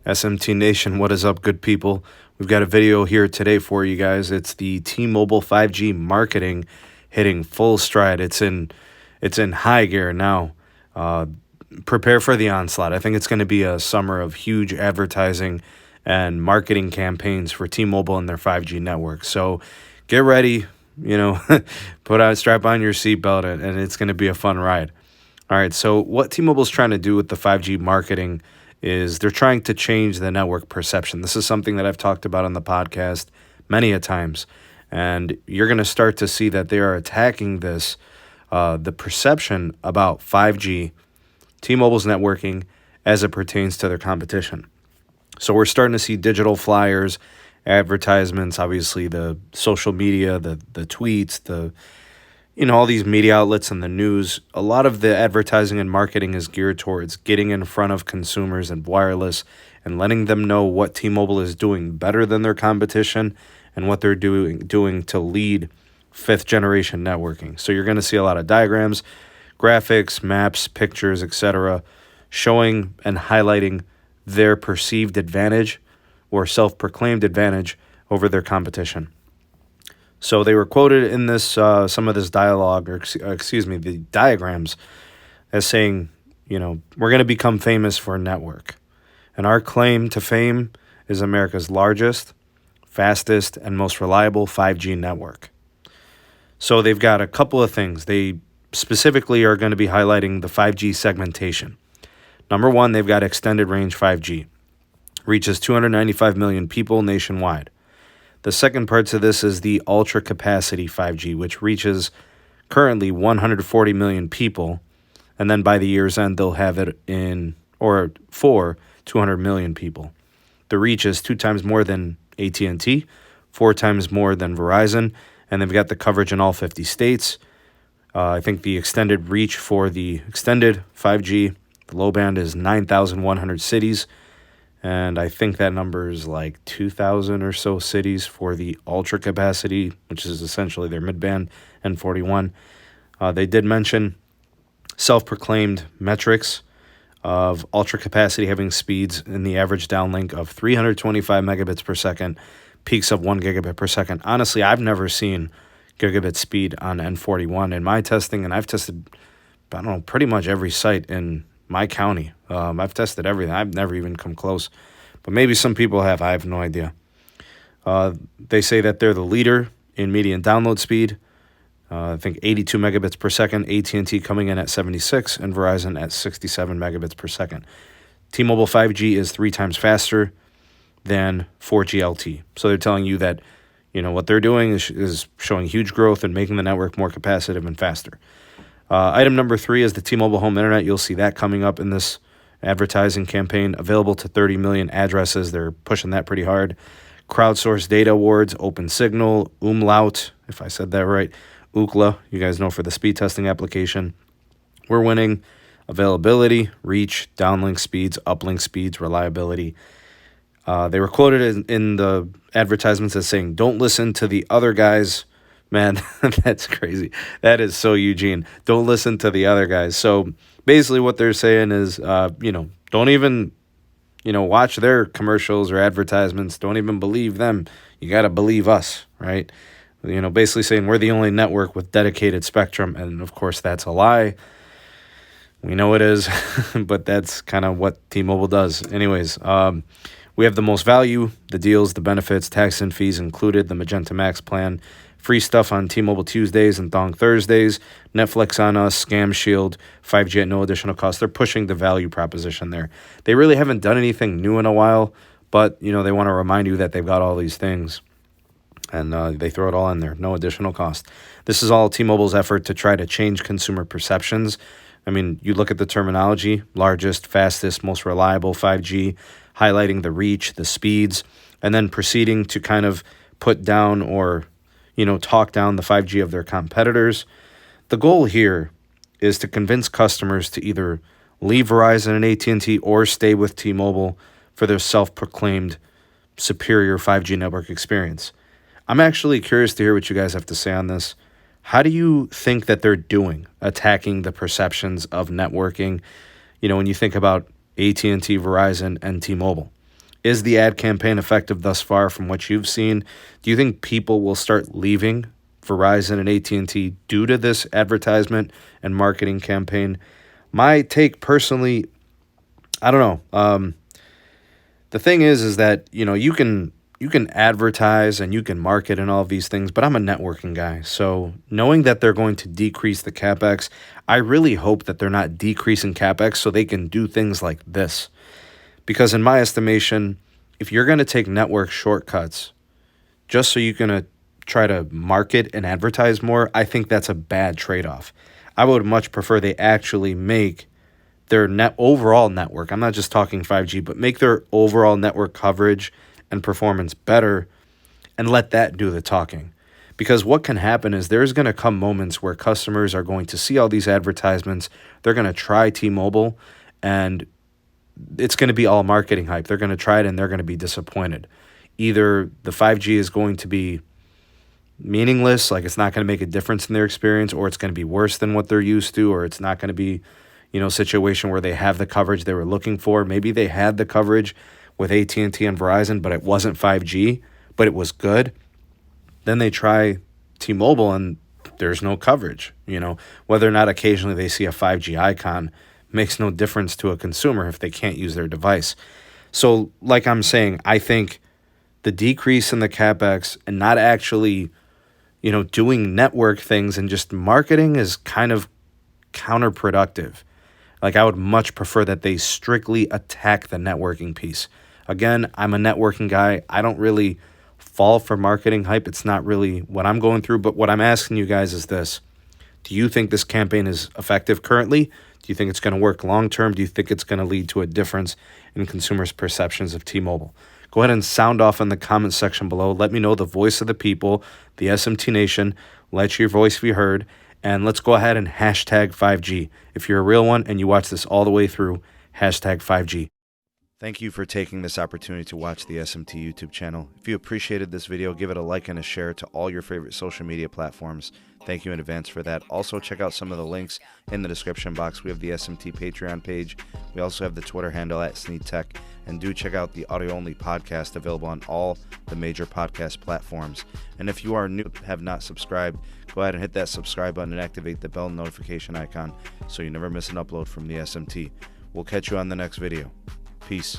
SMT Nation, what is up, good people? We've got a video here today for you guys. It's the T-Mobile 5G marketing hitting full stride. It's in high gear now. Prepare for the onslaught. I think it's going to be a summer of huge advertising and marketing campaigns for T-Mobile and their 5G network. So get ready, strap on your seatbelt, and it's going to be a fun ride. All right, so what T-Mobile's trying to do with the 5G marketing is they're trying to change the network perception. This is something that I've talked about on the podcast many a times, and you're going to start to see that they are attacking this, the perception about 5G, T-Mobile's networking, as it pertains to their competition. So we're starting to see digital flyers, advertisements, obviously the social media, the tweets, all these media outlets and the news. A lot of the advertising and marketing is geared towards getting in front of consumers and wireless and letting them know what T-Mobile is doing better than their competition and what they're doing to lead fifth generation networking. So you're going to see a lot of diagrams, graphics, maps, pictures, etc., showing and highlighting their perceived advantage or self-proclaimed advantage over their competition. So they were quoted in this some of this dialogue, the diagrams, as saying, we're going to become famous for a network. And our claim to fame is America's largest, fastest, and most reliable 5G network. So they've got a couple of things. They specifically are going to be highlighting the 5G segmentation. Number one, they've got extended range 5G. Reaches 295 million people nationwide. The second part to this is the ultra capacity 5G, which reaches currently 140 million people. And then by the year's end, they'll have it for 200 million people. The reach is 2 times more than AT&T, 4 times more than Verizon, and they've got the coverage in all 50 states. I think the extended reach for the extended 5G, the low band, is 9,100 cities. And I think that number is like 2,000 or so cities for the ultra capacity, which is essentially their mid-band N41. They did mention self-proclaimed metrics of ultra capacity having speeds in the average downlink of 325 megabits per second, peaks of 1 gigabit per second. Honestly, I've never seen gigabit speed on N41 in my testing, and I've tested, pretty much every site in my county. I've tested everything. I've never even come close. But maybe some people have. I have no idea. They say that they're the leader in median download speed. I think 82 megabits per second. AT&T coming in at 76 and Verizon at 67 megabits per second. T-Mobile 5G is 3 times faster than 4G LTE. So they're telling you that, what they're doing is showing huge growth and making the network more capacitive and faster. Item number 3 is the T-Mobile home internet. You'll see that coming up in this advertising campaign. Available to 30 million addresses. They're pushing that pretty hard. Crowdsourced data awards, Open Signal, Umlaut, if I said that right, Ookla, you guys know, for the speed testing application. We're winning availability, reach, downlink speeds, uplink speeds, reliability. They were quoted in the advertisements as saying, "Don't listen to the other guys." Man, that's crazy. That is so Eugene. Don't listen to the other guys. So basically what they're saying is, don't even, watch their commercials or advertisements. Don't even believe them. You got to believe us, right? Basically saying we're the only network with dedicated spectrum. And of course, that's a lie. We know it is, but that's kind of what T-Mobile does. Anyways, we have the most value, the deals, the benefits, tax and fees included, the Magenta Max plan, free stuff on T-Mobile Tuesdays and Thong Thursdays, Netflix on Us, Scam Shield, 5G at no additional cost. They're pushing the value proposition there. They really haven't done anything new in a while, but, they want to remind you that they've got all these things, and they throw it all in there, no additional cost. This is all T-Mobile's effort to try to change consumer perceptions. I mean, you look at the terminology, largest, fastest, most reliable 5G, highlighting the reach, the speeds, and then proceeding to kind of put down or talk down the 5G of their competitors. The goal here is to convince customers to either leave Verizon and AT&T or stay with T-Mobile for their self-proclaimed superior 5G network experience. I'm actually curious to hear what you guys have to say on this. How do you think that they're doing, attacking the perceptions of networking? When you think about AT&T, Verizon, and T-Mobile. Is the ad campaign effective thus far from what you've seen? Do you think people will start leaving Verizon and AT&T due to this advertisement and marketing campaign? My take personally, I don't know. The thing is that, you can advertise and you can market and all of these things, but I'm a networking guy. So knowing that they're going to decrease the CapEx, I really hope that they're not decreasing CapEx so they can do things like this. Because in my estimation, if you're going to take network shortcuts just so you're going to try to market and advertise more, I think that's a bad trade-off. I would much prefer they actually make their overall network, I'm not just talking 5G, but make their overall network coverage and performance better and let that do the talking. Because what can happen is there's going to come moments where customers are going to see all these advertisements, they're going to try T-Mobile, and it's going to be all marketing hype. They're going to try it and they're going to be disappointed. Either the 5G is going to be meaningless, like it's not going to make a difference in their experience, or it's going to be worse than what they're used to, or it's not going to be, a situation where they have the coverage they were looking for. Maybe they had the coverage with AT&T and Verizon, but it wasn't 5G, but it was good. Then they try T-Mobile and there's no coverage. Whether or not occasionally they see a 5G icon makes no difference to a consumer if they can't use their device. So like I'm saying, I think the decrease in the CapEx and not actually, doing network things and just marketing is kind of counterproductive. Like, I would much prefer that they strictly attack the networking piece. Again, I'm a networking guy. I don't really fall for marketing hype. It's not really what I'm going through. But what I'm asking you guys is this. Do you think this campaign is effective currently? Do you think it's going to work long term? Do you think it's going to lead to a difference in consumers' perceptions of T-Mobile? Go ahead and sound off in the comment section below. Let me know the voice of the people, the SMT Nation. Let your voice be heard. And let's go ahead and hashtag 5G. If you're a real one and you watch this all the way through, hashtag 5G. Thank you for taking this opportunity to watch the SMT YouTube channel. If you appreciated this video, give it a like and a share to all your favorite social media platforms. Thank you in advance for that. Also, check out some of the links in the description box. We have the SMT Patreon page. We also have the Twitter handle @SneedTech. And do check out the audio-only podcast available on all the major podcast platforms. And if you are new, have not subscribed, go ahead and hit that subscribe button and activate the bell notification icon so you never miss an upload from the SMT. We'll catch you on the next video. Peace.